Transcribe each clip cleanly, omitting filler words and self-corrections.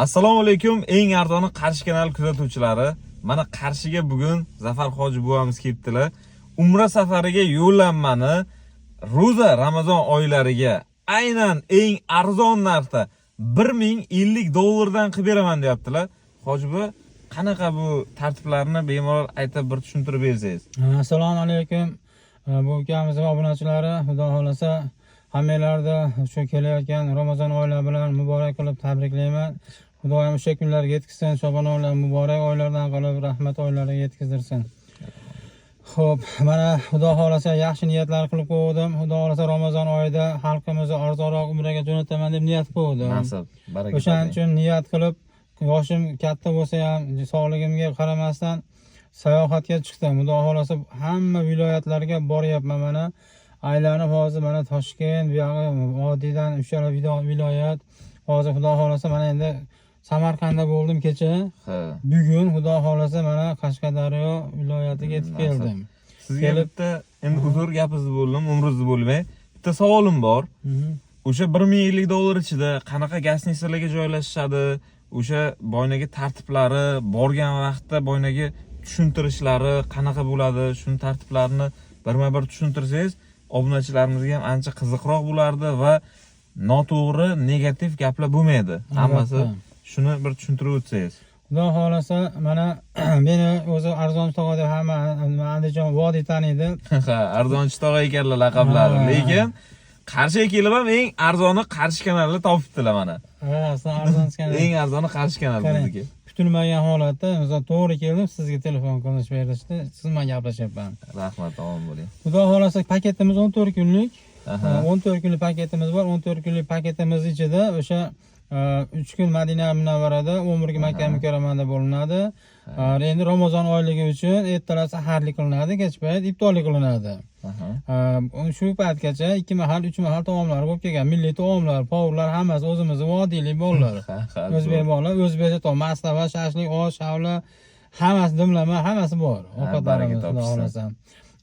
Assalomu alaykum, eng arzoni Qarshi kanali kuzatuvchilari. Mana Qarshiga bugun Zafar hoji buvamiz kelibdilar. Umra safariga yo'llanmani ro'za Ramazon oylariga aynan eng arzon narxda $1050 dan qilib beraman deyaptilar. Hoji bu qanaqa bu tartiblarni bemalol aytib bir tushuntirib bersangiz. Assalomu alaykum. Bu ukamiz va obunachilari, xudo xolasa hammalarni shu kelayotgan Ramazon oylari bilan muborak qilib tabriklayman. Xudoyim o'sha kunlarga yetkazsin, Shobon oylari muborak oylardan qilib rahmat oylariga yetkazdirsin. Xo'p, mana xudo xolasa yaxshi niyatlar qilib qo'ydim. Xudo xolasa Ramazon oyida xalqimizni arzonroq umraga jo'nataman deb niyat qo'ydim. Nasib, baraka. O'shaning uchun niyat qilib, yoshim katta bo'lsa ham, sog'ligimga qaramasdan sayohatga chiqdim. Xudo xolasa hamma viloyatlarga boryapman mana. Aylanib hozir mana Toshkent, bu yog'i vodiydan uchala viloyat. Hozir xudo xolasa mana endi Samarqandda bo'ldim kecha. Bugun xudo xolasa mana Qashqadaryo viloyatiga yetib keldim. Sizga bitta endi uzr gapingizni bo'ldim, umringizni bo'lmay. Bitta savolim bor. O'sha $1050 ichida qanaqa gastinisalarga joylashishadi? O'sha boyagi tartiblari, borgan vaqtda boyagi tushuntirishlari qanaqa bo'ladi? Shuni tartiblarini birma-bir tushuntirsangiz, obunachilarimizga ham ancha qiziqroq bo'lardi va noto'g'ri, negativ gaplar bo'lmaydi. Hammasi shuni bir tushuntirib o'tsangiz. Xudo xolasa mana meni o'zi Arzonchi tog'a deb hamma Andijon vodiy taniydi. Ha, Arzonchi tog'a ekanlar laqablari. Lekin Qarshiga kelib ham eng arzoni Qarshi kanalini topibdilar mana. Ha, sizlar Arzonchi kanal. Eng arzoni Qarshi kanal bizniki. Kutilmagan holatda o'zim to'g'ri keldim, sizga telefon qilib berishdi. Siz bilan gaplashyapman. Rahmat, omon bo'ling. Xudo xolasa paketimiz 14 kunlik. 14 kunlik paketimiz bor. 14 kunlik paketimiz ichida o'sha 3 kun Madina Munavvarada, 11 kun Makka Mukarramada bo'linadi. Endi Ramazon oyligi uchun ertalab saharlik qilinadi, kech payt iftorlik qilinadi. Shu paytgacha 2 mahal, 3 mahal taomlar bo'lib kelgan. Milliy taomlar, povurlar hammasi o'zimizning vodiylik bolalar. O'zbek bolalar, o'zbekcha taom, mastava, shashlik, osh, shavla, hammasi dimlama, hammasi bor. Ovqatlarimiz xudo xolasa.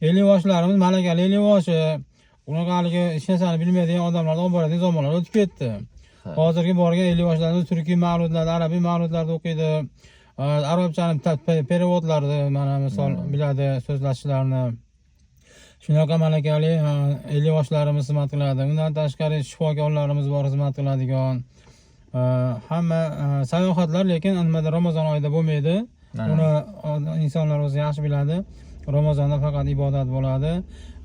50 yoshlarimiz malakali 50 yoshi. Unaqaligi hech narsani bilmaydigan odamlarni olib boradigan zamonlar o'tib ketdi. Hozirgi borgan 50 yoshlarimiz turkiy ma'lumotlar, arabiy ma'lumotlarda o'qiydi. Arabchani perevodlarni mana misol biladi, so'zlashishlarni. Shunaqa malakali 50 yoshlarimiz xizmat qiladi. Undan tashqari shifokorlarimiz bor xizmat qiladigan. Hamma sayohatlar lekin nimada Ramazon oyida bo'lmaydi. Uni insonlar o'zi yaxshi biladi. Ramazonda faqat ibodat bo'ladi.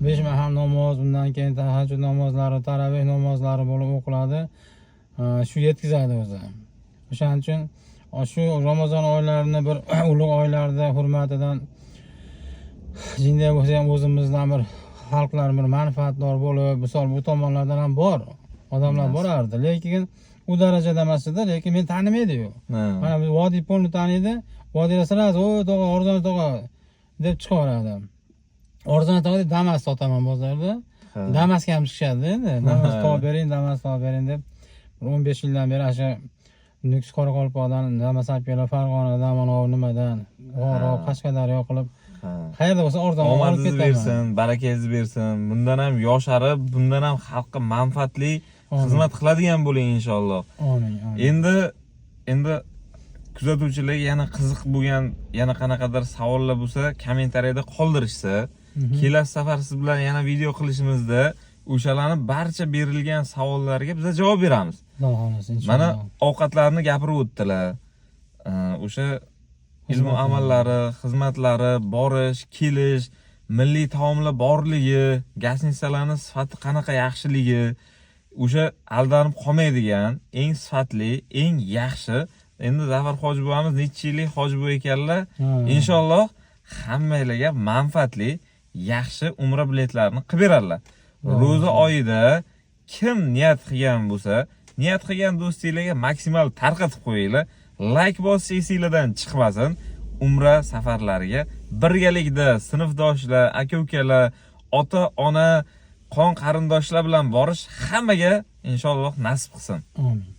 5 mahal namoz, undan keyin tahajjud namozlari, taravih namozlari bo'lib o'qiladi. Shu yetkazadi o'zi. O'shaning uchun shu Ramazon oylarini bir ulug' oylarda hurmatidan jinday bo'lsa ham o'zimizdan bir xalqlar bir manfaatdor bo'lib, misol bu tomonlardan ham bor. Odamlar borardi, lekin u darajada emas edi, lekin men tanimaydi-yu. Mana biz vodiy polni taniydi. Vodiylar sirasi, "O, tog'a, Arzon tog'a" deb chiqaradi. Arzon tog'a deb Damas sotaman bozorda. Damasga ham chiqishadi endi. Damas topib bering, Damas topib bering deb 15 yildan beri asha Nukus Qoraqalpoqdan Damas akpilar Farg'onadan, mana nimadan, G'orob, Qashqadaryo qilib qayerda bo'lsa arzon olib ketaman. Bersin, barakangizni bersin. Bundan ham yosharib, bundan ham xalqqa manfaatli xizmat qiladigan bo'ling inshaalloh. Amin. Endi kuzatuvchilarga yana qiziq bo'lgan, yana qanaqadir savollar bo'lsa, kommentariyada qoldirishsa, kelasi safar siz bilan yana video qilishimizda o'shalarni barcha berilgan savollarga biz javob beramiz. Mana ovqatlarni gapirib o'tdilar. O'sha ilm amallari, xizmatlari, borish, kelish, milliy taomlar borligi, gastinisalarning sifati qanaqa yaxshiligi, o'sha aldanib qolmaydigan, eng sifatli, eng yaxshi. Endi Zafar hoji buvamiz necha yillik hoji buva ekanlar. Inshaalloh hammalarga manfaatli, yaxshi umra biletlarini qilib berarlar. Ro'za oyida kim niyat qilgan bo'lsa, niyat qilgan do'stinglarga maksimal tarqatib qo'yinglar. Like bosish esingizdan chiqmasin. Umra safarlariga birgalikda sinfdoshlar, aka-ukalar, ota-ona, qon qarindoshlar bilan borish hammaga inshaalloh nasib qilsin. Amin.